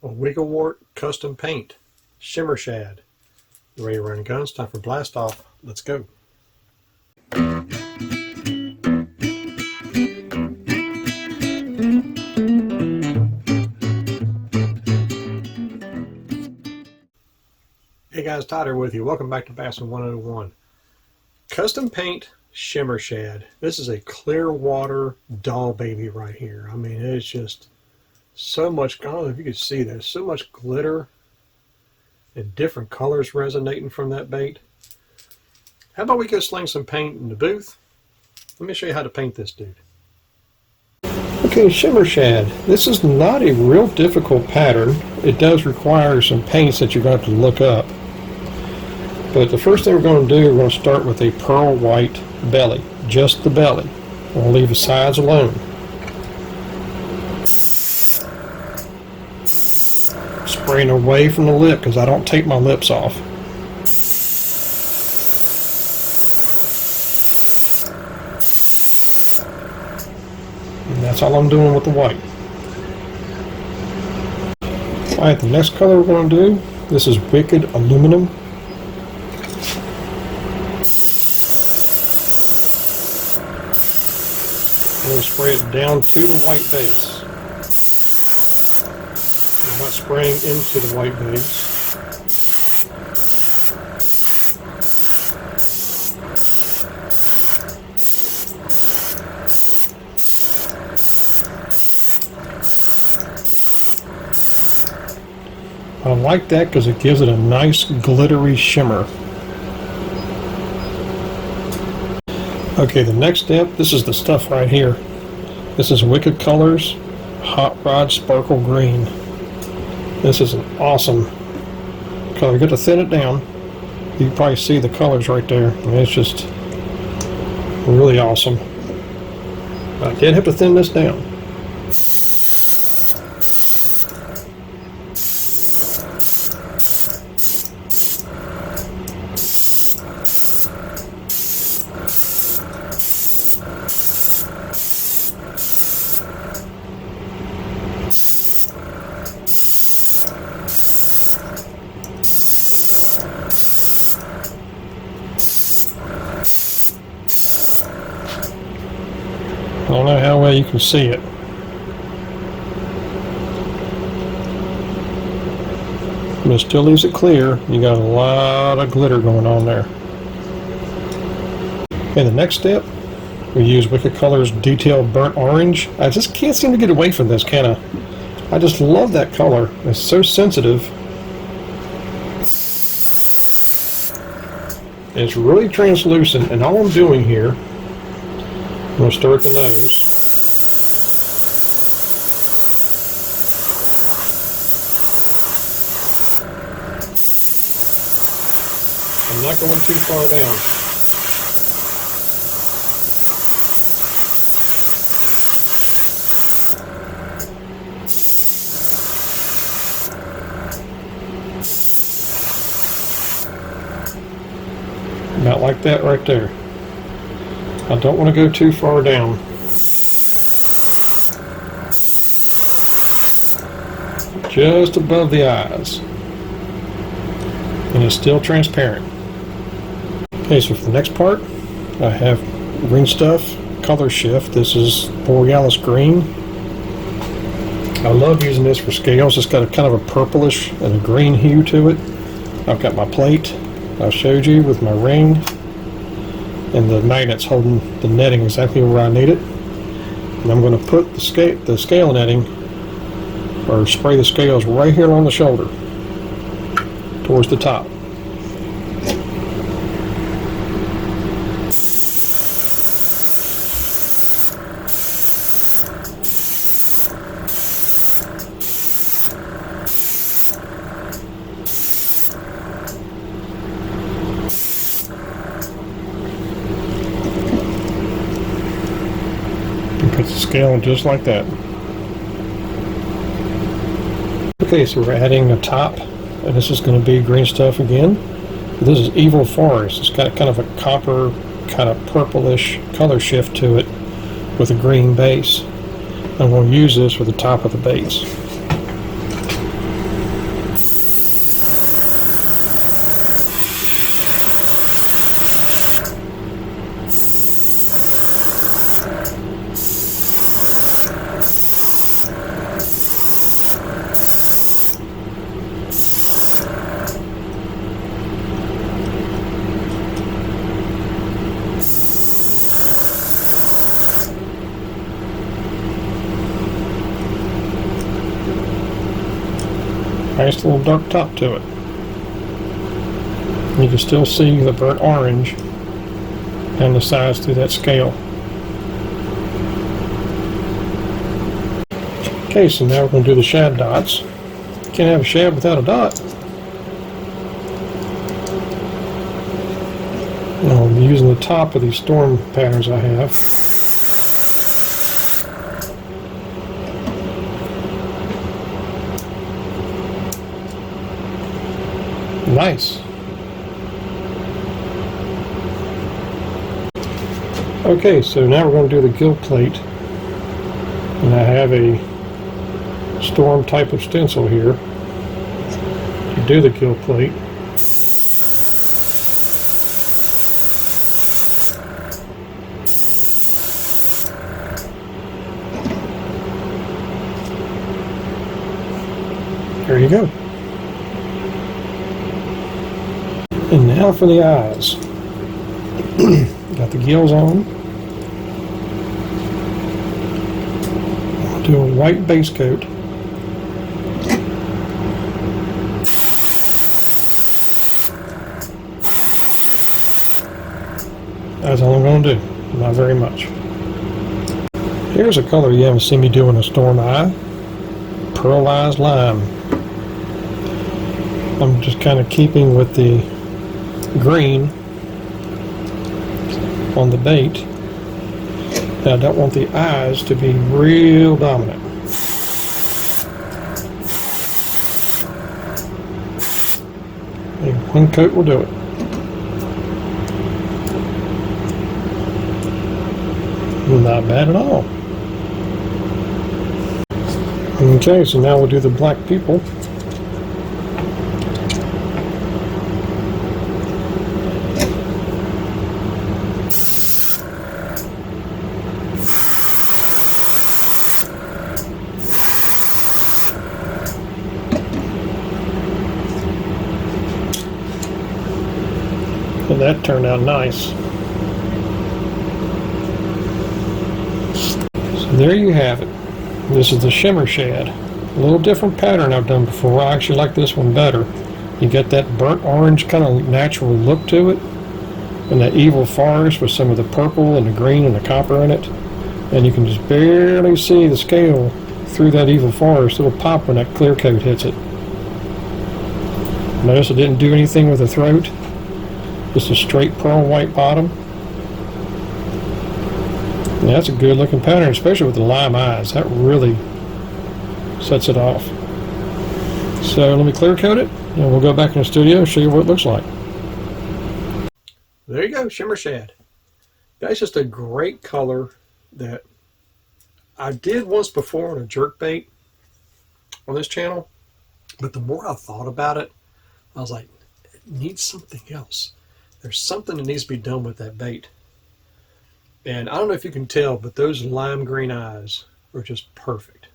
a Wart custom paint, Shimmer Shad. You ready to run guns? Time for blast off. Let's go. Hey guys, Todd here with you. Welcome back to Bassin 101. Custom paint Shimmer Shad. This is a clear water doll baby right here. I mean, it's just so much, I don't know if you can see, there's so much glitter and different colors resonating from that bait. How about we go sling some paint in the booth? Let me show you how to paint this dude. Okay, Shimmer Shad. This is not a real difficult pattern. It does require some paints that you're going to have to look up. But the first thing we're going to do, we're going to start with a pearl white belly. Just the belly. We'll leave the sides alone. Spraying away from the lip because I don't take my lips off. And that's all I'm doing with the white. Alright, the next color we're going to do, this is Wicked Aluminum. I'm going to spray it down to the white base. I'm not spraying into the white base. I like that because it gives it a nice glittery shimmer. Okay, the next step, this is the stuff right here. This is Wicked Colors Hot Rod Sparkle Green. This is an awesome color. You got to thin it down. You can probably see the colors right there. I mean, it's just really awesome. I did have to thin this down. I don't know how well you can see it. But it still leaves it clear. You got a lot of glitter going on there. Okay, the next step, we use Wicked Colors Detailed Burnt Orange. I just can't seem to get away from this, can I? I just love that color. It's so sensitive. It's really translucent, and all I'm doing here, I'm going to start at the nose. I'm not going too far down. About like that right there. I don't want to go too far down. Just above the eyes. And it's still transparent. Okay, so for the next part, I have Green Stuff Color Shift. This is Borealis Green. I love using this for scales. It's got a kind of a purplish and a green hue to it. I've got my plate I showed you with my ring. And the magnet's holding the netting exactly where I need it. And I'm going to put the scale netting, or spray the scales right here on the shoulder, towards the top. Put the scale just like that. Okay, so we're adding a top, and this is going to be Green Stuff again. This is Evil Forest. It's got kind of a copper, kind of purplish color shift to it with a green base. I'm going to use this for the top of the baits. Nice little dark top to it. You can still see the burnt orange and the size through that scale. Okay, so now we're going to do the shad dots. Can't have a shad without a dot. Now I'm using the top of these storm patterns I have. Nice. Okay, so now we're going to do the gill plate. And I have a storm type of stencil here to do the gill plate. There you go. And now for the eyes. Got the gills on. I'll do a white base coat. That's all I'm going to do. Not very much. Here's a color you haven't seen me do in a storm eye. Pearlized lime. I'm just kind of keeping with the green on the bait. And I don't want the eyes to be real dominant. And one coat will do it. Not bad at all. Okay, so now we'll do the black people. And that turned out nice. There you have it. This is the Shimmer Shad. A little different pattern I've done before. I actually like this one better. You get that burnt orange kind of natural look to it, and that evil forest with some of the purple and the green and the copper in it. And you can just barely see the scale through that evil forest. It'll pop when that clear coat hits it. Notice I didn't do anything with the throat. Just a straight pearl white bottom. Yeah, that's a good looking pattern, especially with the lime eyes. That really sets it off. So let me clear coat it, and we'll go back in the studio and show you what it looks like. There you go, Shimmer Shad. That's just a great color that I did once before on a jerkbait on this channel, but the more I thought about it, I was like, it needs something else. There's something that needs to be done with that bait. And I don't know if you can tell, but those lime green eyes are just perfect.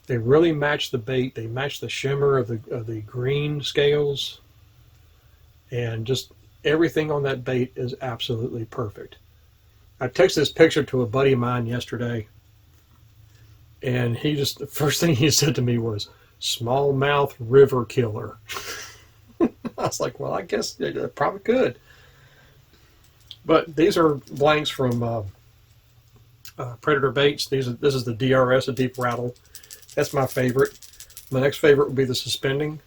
They really match the bait. They match the shimmer of the green scales. And just everything on that bait is absolutely perfect. I texted this picture to a buddy of mine yesterday. And the first thing he said to me was, smallmouth river killer. I was like, well, I guess it probably could. But these are blanks from Predator Baits. This is the DRS, a deep rattle. That's my favorite. My next favorite would be the suspending.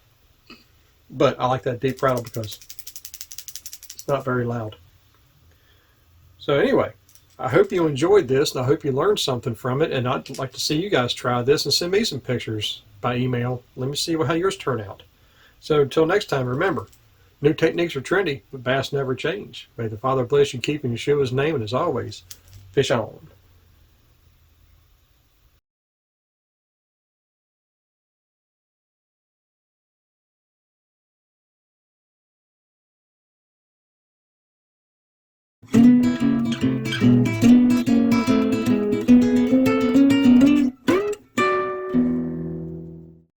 But I like that deep rattle because it's not very loud. So anyway, I hope you enjoyed this, and I hope you learned something from it. And I'd like to see you guys try this and send me some pictures by email. Let me see how yours turn out. So until next time, remember, new techniques are trendy, but bass never change. May the Father bless you, keep in Yeshua's name, and as always, fish on.